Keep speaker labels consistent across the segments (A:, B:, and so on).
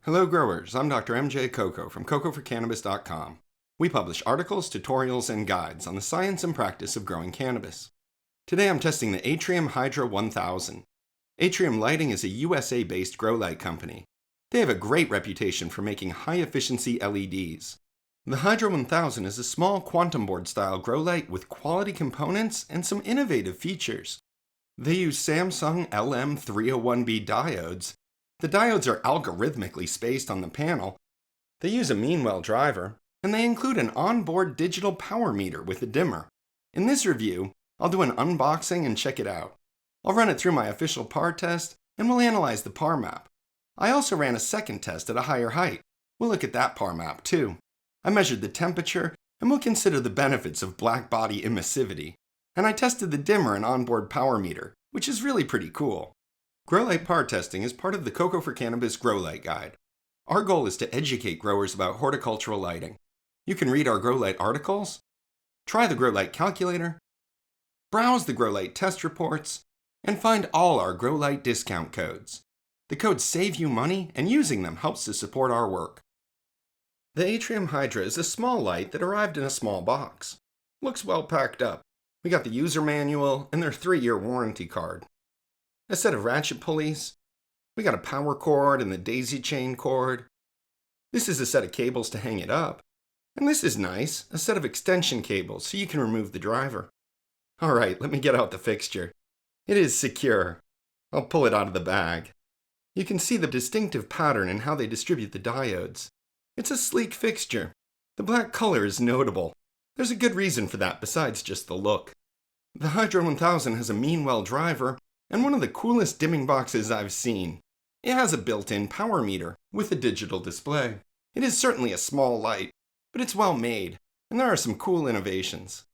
A: Hello growers, I'm Dr. MJ Coco from CocoForCannabis.com. We publish articles, tutorials, and guides on the science and practice of growing cannabis. Today I'm testing the Atreum Hydra 1000. Atreum Lighting is a USA-based grow light company. They have a great reputation for making high-efficiency LEDs. The Hydra 1000 is a small quantum board style grow light with quality components and some innovative features. They use Samsung LM301B diodes. The diodes are algorithmically spaced on the panel. They use a mean-well driver, and they include an onboard digital power meter with a dimmer. In this review, I'll do an unboxing and check it out. I'll run it through my official PAR test, and we'll analyze the PAR map. I also ran a second test at a higher height. We'll look at that PAR map too. I measured the temperature, and we'll consider the benefits of black body emissivity. And I tested the dimmer and onboard power meter, which is really pretty cool. Grow light PAR testing is part of the Coco for Cannabis Grow Light Guide. Our goal is to educate growers about horticultural lighting. You can read our grow light articles, try the grow light calculator, browse the grow light test reports, and find all our grow light discount codes. The codes save you money, and using them helps to support our work. The Atreum Hydra is a small light that arrived in a small box. Looks well packed up. We got the user manual and their 3-year warranty card. A set of ratchet pulleys. We got a power cord and the daisy chain cord. This is a set of cables to hang it up. And this is nice, a set of extension cables so you can remove the driver. Alright, let me get out the fixture. It is secure. I'll pull it out of the bag. You can see the distinctive pattern and how they distribute the diodes. It's a sleek fixture. The black color is notable. There's a good reason for that besides just the look. The Hydra 1000 has a mean-well driver and one of the coolest dimming boxes I've seen. It has a built-in power meter with a digital display. It is certainly a small light, but it's well made, and there are some cool innovations.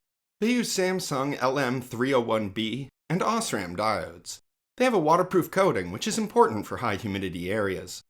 A: They use Samsung LM301B and OSRAM diodes. They have a waterproof coating, which is important for high humidity areas.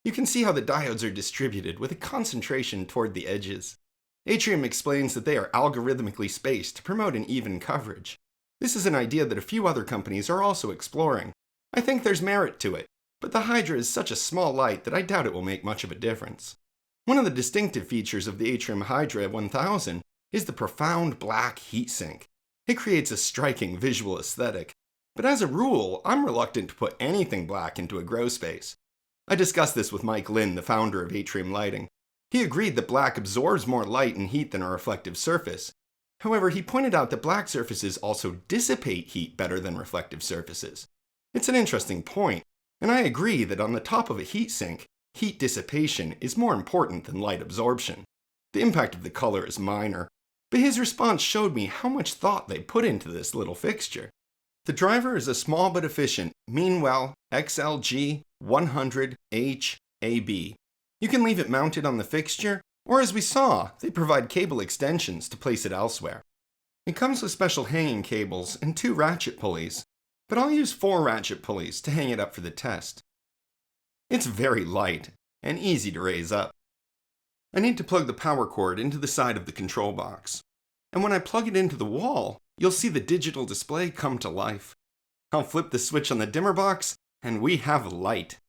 A: You can see how the diodes are distributed with a concentration toward the edges. Atreum explains that they are algorithmically spaced to promote an even coverage. This is an idea that a few other companies are also exploring. I think there's merit to it, but the Hydra is such a small light that I doubt it will make much of a difference. One of the distinctive features of the Atreum Hydra 1000 is the profound black heatsink. It creates a striking visual aesthetic, but as a rule, I'm reluctant to put anything black into a grow space. I discussed this with Mike Lynn, the founder of Atreum Lighting. He agreed that black absorbs more light and heat than a reflective surface. However, he pointed out that black surfaces also dissipate heat better than reflective surfaces. It's an interesting point, and I agree that on the top of a heatsink, heat dissipation is more important than light absorption. The impact of the color is minor, but his response showed me how much thought they put into this little fixture. The driver is a small but efficient mean-well XLG 100H AB. You can leave it mounted on the fixture, or as we saw, they provide cable extensions to place it elsewhere. It comes with special hanging cables and 2 ratchet pulleys, but I'll use 4 ratchet pulleys to hang it up for the test. It's very light and easy to raise up. I need to plug the power cord into the side of the control box, and when I plug it into the wall, you'll see the digital display come to life. I'll flip the switch on the dimmer box, and we have light.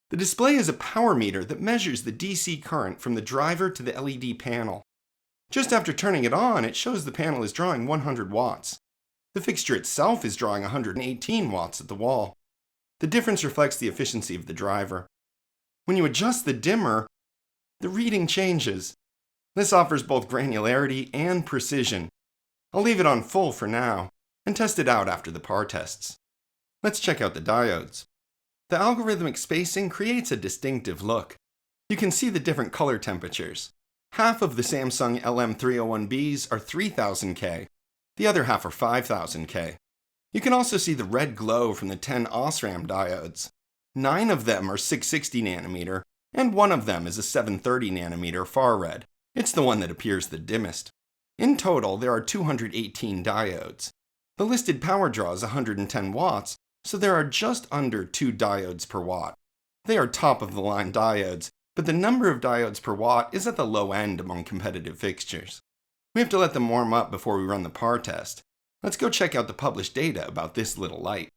A: The display is a power meter that measures the DC current from the driver to the LED panel. Just after turning it on, it shows the panel is drawing 100 watts. The fixture itself is drawing 118 watts at the wall. The difference reflects the efficiency of the driver. When you adjust the dimmer, the reading changes. This offers both granularity and precision. I'll leave it on full for now, and test it out after the PAR tests. Let's check out the diodes. The algorithmic spacing creates a distinctive look. You can see the different color temperatures. Half of the Samsung LM301Bs are 3000K. The other half are 5000K. You can also see the red glow from the 10 OSRAM diodes. 9 of them are 660 nanometer, and 1 of them is a 730 nanometer far red. It's the one that appears the dimmest. In total, there are 218 diodes. The listed power draw is 110 watts, so there are just under 2 diodes per watt. They are top-of-the-line diodes, but the number of diodes per watt is at the low end among competitive fixtures. We have to let them warm up before we run the PAR test. Let's go check out the published data about this little light.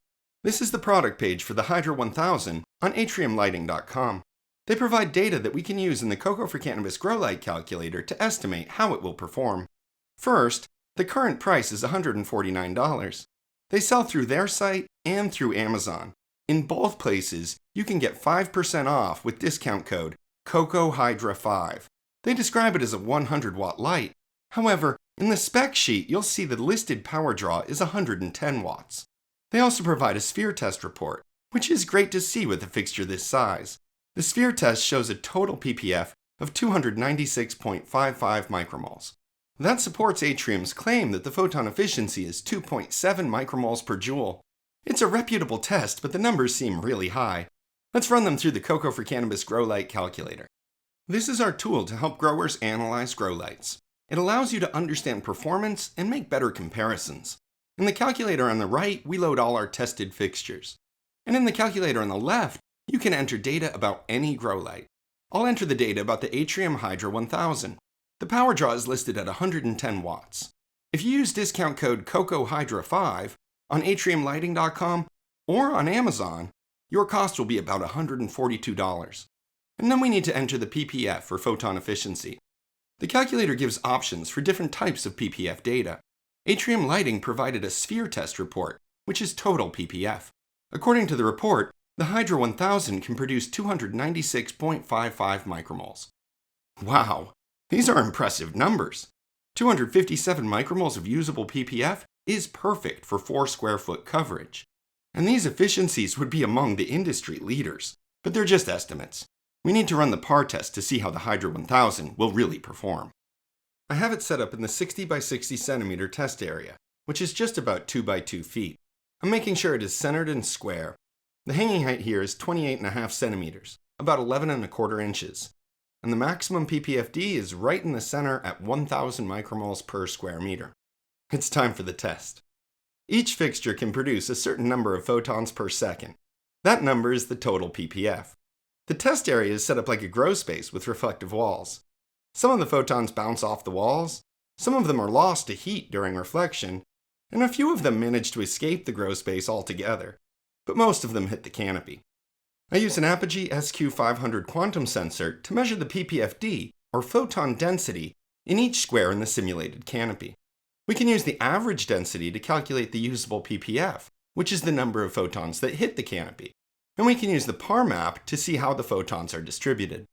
A: This is the product page for the Hydra 1000 on atriumlighting.com. They provide data that we can use in the Coco for Cannabis grow light calculator to estimate how it will perform. First, the current price is $149. They sell through their site and through Amazon. In both places, you can get 5% off with discount code Coco Hydra 5. They describe it as a 100-watt light. However, in the spec sheet, you'll see the listed power draw is 110 watts. They also provide a sphere test report, which is great to see with a fixture this size. The sphere test shows a total ppf of 296.55 micromoles. That supports Atrium's claim that the photon efficiency is 2.7 micromoles per joule. It's a reputable test, but the numbers seem really high. Let's run them through the Coco for Cannabis grow light calculator. This is our tool to help growers analyze grow lights. It allows you to understand performance and make better comparisons. In the calculator on the right, we load all our tested fixtures. And in the calculator on the left, you can enter data about any grow light. I'll enter the data about the Atreum Hydra 1000. The power draw is listed at 110 watts. If you use discount code Coco Hydra 5 on atriumlighting.com or on Amazon, your cost will be about $142. And then we need to enter the ppf for photon efficiency. The calculator gives options for different types of ppf data. Atreum Lighting provided a sphere test report, which is total ppf. According to the report, the Hydra 1000 can produce 296.55 micromoles. Wow, these are impressive numbers. 257 micromoles of usable ppf is perfect for 4 square foot coverage. And these efficiencies would be among the industry leaders, but they're just estimates. We need to run the PAR test to see how the Hydra 1000 will really perform. I have it set up in the 60 by 60 centimeter test area, which is just about 2 by 2 feet. I'm making sure it is centered and square. The hanging height here is 28.5 centimeters, about 11.25 inches. And the maximum ppfd is right in the center at 1000 micromoles per square meter. It's time for the test. Each fixture can produce a certain number of photons per second. That number is the total ppf. The test area is set up like a grow space with reflective walls. Some of the photons bounce off the walls, some of them are lost to heat during reflection, and a few of them manage to escape the grow space altogether, but most of them hit the canopy. I use an Apogee SQ500 quantum sensor to measure the ppfd, or photon density, in each square in the simulated canopy. We can use the average density to calculate the usable ppf, which is the number of photons that hit the canopy. And we can use the PAR map to see how the photons are distributed.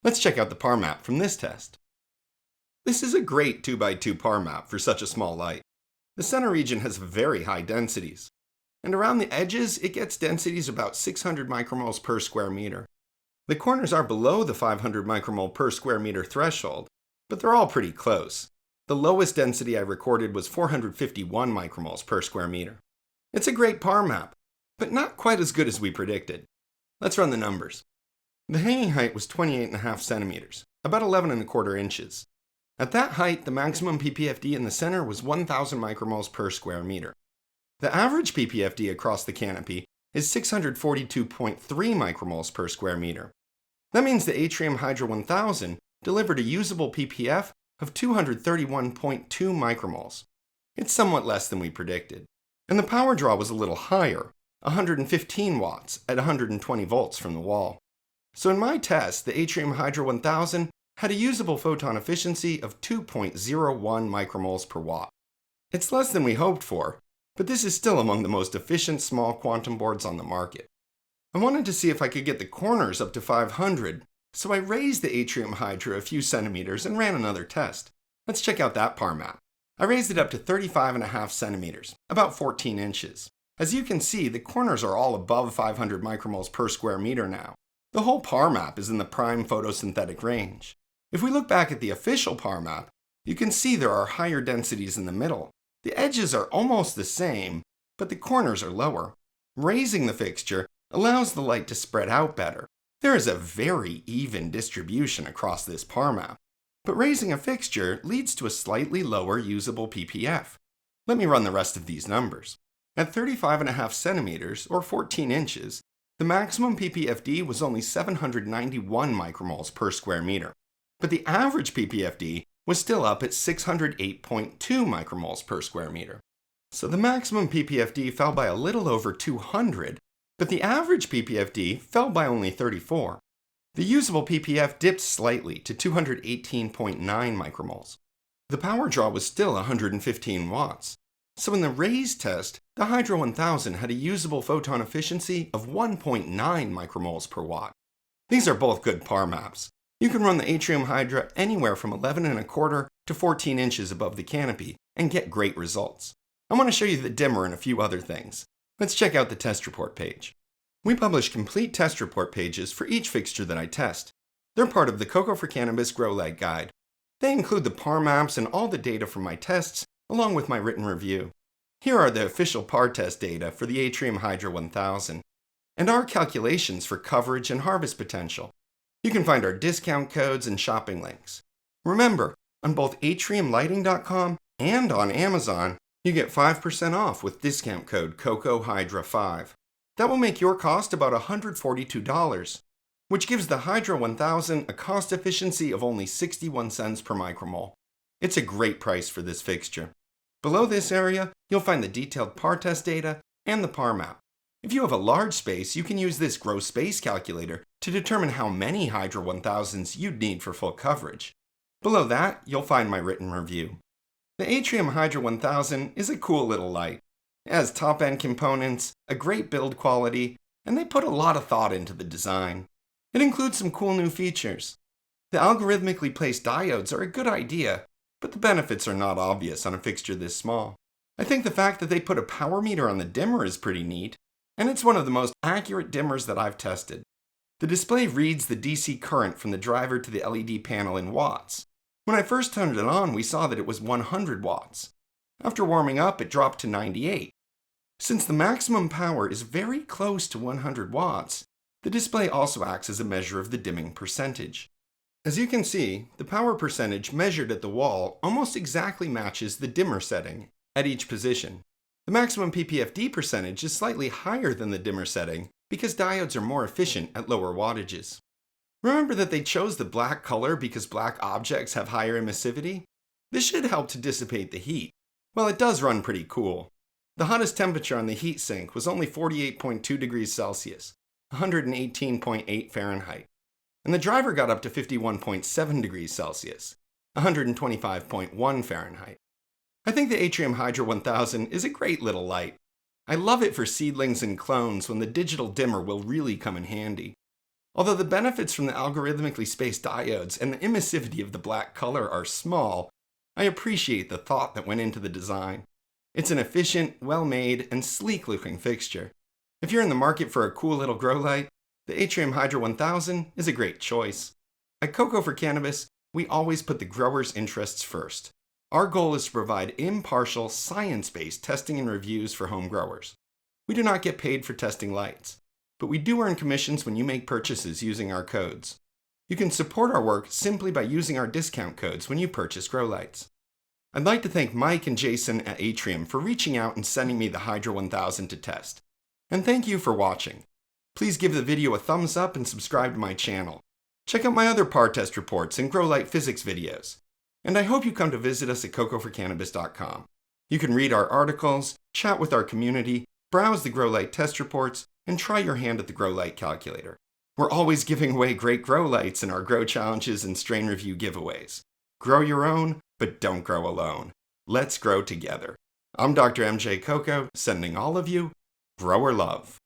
A: Let's check out the PAR map from this test. This is a great 2x2 PAR map for such a small light. The center region has very high densities. And around the edges, it gets densities about 600 micromoles per square meter. The corners are below the 500 micromole per square meter threshold, but they're all pretty close. The lowest density I recorded was 451 micromoles per square meter. It's a great PAR map, but not quite as good as we predicted. Let's run the numbers. The hanging height was 28.5 centimeters, about 11.25 inches. At that height, the maximum ppfd in the center was 1000 micromoles per square meter. The average ppfd across the canopy is 642.3 micromoles per square meter. That means the Atreum Hydra 1000 delivered a usable ppf of 231.2 micromoles. It's somewhat less than we predicted. And the power draw was a little higher, 115 watts at 120 volts from the wall. So in my test, the Atreum Hydra 1000 had a usable photon efficiency of 2.01 micromoles per watt. It's less than we hoped for, but this is still among the most efficient small quantum boards on the market. I wanted to see if I could get the corners up to 500, so I raised the Atreum Hydra a few centimeters and ran another test. Let's check out that PAR map. I raised it up to 35.5 centimeters, about 14 inches. As you can see, the corners are all above 500 micromoles per square meter now. The whole PAR map is in the prime photosynthetic range. If we look back at the official PAR map, you can see there are higher densities in the middle. The edges are almost the same, but the corners are lower. Raising the fixture allows the light to spread out better. There is a very even distribution across this PAR map, but raising a fixture leads to a slightly lower usable ppf. Let me run the rest of these numbers. At 35.5 centimeters, or 14 inches, the maximum ppfd was only 791 micromoles per square meter, but the average ppfd was still up at 608.2 micromoles per square meter. So the maximum ppfd fell by a little over 200, but the average ppfd fell by only 34. The usable ppf dipped slightly to 218.9 micromoles. The power draw was still 115 watts. So in the raised test, the Hydra 1000 had a usable photon efficiency of 1.9 micromoles per watt. These are both good par maps. You can run the Atreum Hydra anywhere from 11¼ to 14 inches above the canopy and get great results. I want to show you the dimmer and a few other things. Let's check out the test report page. We publish complete test report pages for each fixture that I test. They're part of the Coco for Cannabis Grow Light Guide. They include the par maps and all the data from my tests, along with my written review. Here are the official par test data for the Atreum Hydra 1000, and our calculations for coverage and harvest potential. You can find our discount codes and shopping links. Remember, on both atriumlighting.com and on Amazon, you get 5% off with discount code Coco Hydra 5. That will make your cost about $142, which gives the Hydra 1000 a cost efficiency of only 61 cents per micromole. It's a great price for this fixture. Below this area, you'll find the detailed par test data and the par map. If you have a large space, you can use this gross space calculator to determine how many Hydra 1000s you'd need for full coverage. Below that, you'll find my written review. The Atreum Hydra 1000 is a cool little light. It has top-end components, a great build quality, and they put a lot of thought into the design. It includes some cool new features. The algorithmically placed diodes are a good idea, but the benefits are not obvious on a fixture this small. I think the fact that they put a power meter on the dimmer is pretty neat, and it's one of the most accurate dimmers that I've tested. The display reads the DC current from the driver to the LED panel in watts. When I first turned it on, we saw that it was 100 watts. After warming up, it dropped to 98. Since the maximum power is very close to 100 watts, the display also acts as a measure of the dimming percentage. As you can see, the power percentage measured at the wall almost exactly matches the dimmer setting at each position. The maximum ppfd percentage is slightly higher than the dimmer setting because diodes are more efficient at lower wattages. Remember that they chose the black color because black objects have higher emissivity? This should help to dissipate the heat. Well, it does run pretty cool. The hottest temperature on the heat sink was only 48.2 degrees Celsius, 118.8 Fahrenheit. And the driver got up to 51.7 degrees Celsius, 125.1 Fahrenheit. I think the Atreum Hydra 1000 is a great little light. I love it for seedlings and clones when the digital dimmer will really come in handy. Although the benefits from the algorithmically spaced diodes and the emissivity of the black color are small, I appreciate the thought that went into the design. It's an efficient, well-made, and sleek-looking fixture. If you're in the market for a cool little grow light, the Atreum Hydra 1000 is a great choice. At Coco for Cannabis, we always put the grower's interests first. Our goal is to provide impartial, science-based testing and reviews for home growers. We do not get paid for testing lights, but we do earn commissions when you make purchases using our codes. You can support our work simply by using our discount codes when you purchase grow lights. I'd like to thank Mike and Jason at Atrium for reaching out and sending me the Hydra 1000 to test. And thank you for watching. Please give the video a thumbs up and subscribe to my channel. Check out my other par test reports and grow light physics videos. And I hope you come to visit us at cocoforcannabis.com. You can read our articles, chat with our community, browse the grow light test reports, and try your hand at the grow light calculator. We're always giving away great grow lights in our grow challenges and strain review giveaways. Grow your own, but don't grow alone. Let's grow together. I'm Dr. MJ Coco, sending all of you grower love.